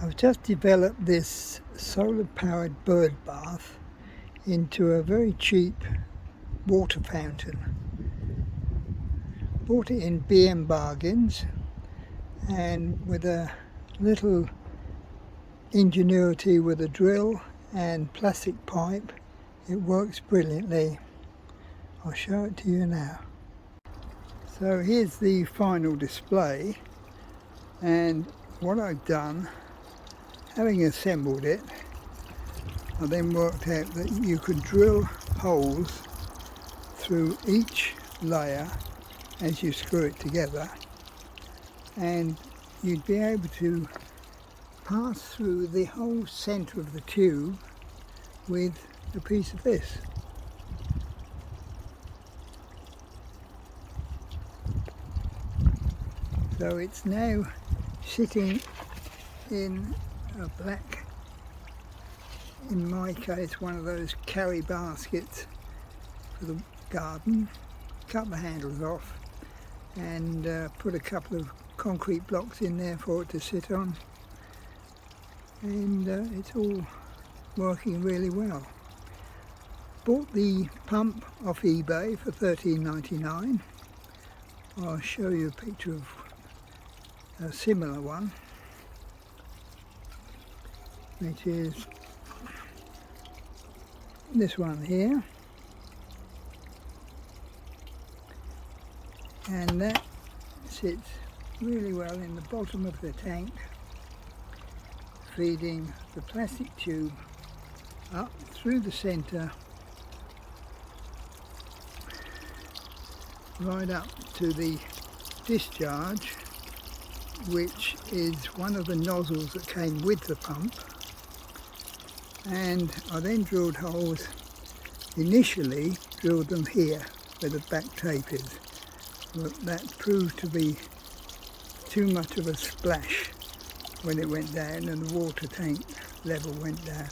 I've just developed this solar powered bird bath into a very cheap water fountain. Bought it in BM Bargains, and with a little ingenuity with a drill and plastic pipe, it works brilliantly. I'll show it to you now. So here's the final display, and what I've done, having assembled it, I then worked out that you could drill holes through each layer as you screw it together, and you'd be able to pass through the whole centre of the tube with a piece of this. So it's now sitting in a black, in my case, one of those carry baskets for the garden. Cut the handles off and put a couple of concrete blocks in there for it to sit on, and it's all working really well. Bought the pump off eBay for $13.99. I'll show you a picture of a similar one, which is this one here, and that sits really well in the bottom of the tank, feeding the plastic tube up through the centre right up to the discharge, which is one of the nozzles that came with the pump. And I then drilled holes, initially drilled them here where the back tape is, but that proved to be too much of a splash when it went down and the water tank level went down.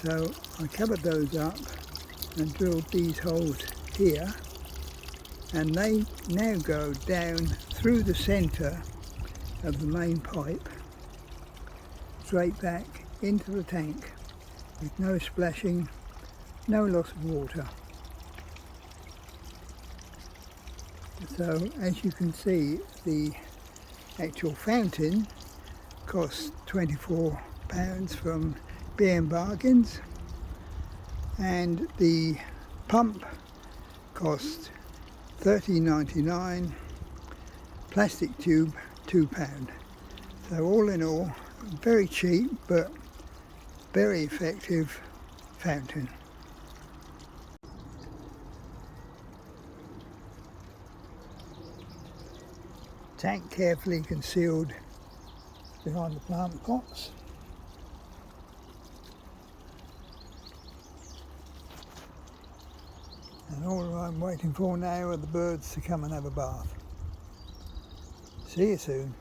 So I covered those up and drilled these holes here, and they now go down through the centre of the main pipe straight back into the tank with no splashing, no loss of water. So as you can see, the actual fountain costs £24 from BM Bargains, and the pump cost $13.99, plastic tube £2. So all in all, very cheap but very effective fountain. Tank carefully concealed behind the plant pots. And all I'm waiting for now are the birds to come and have a bath. See you soon.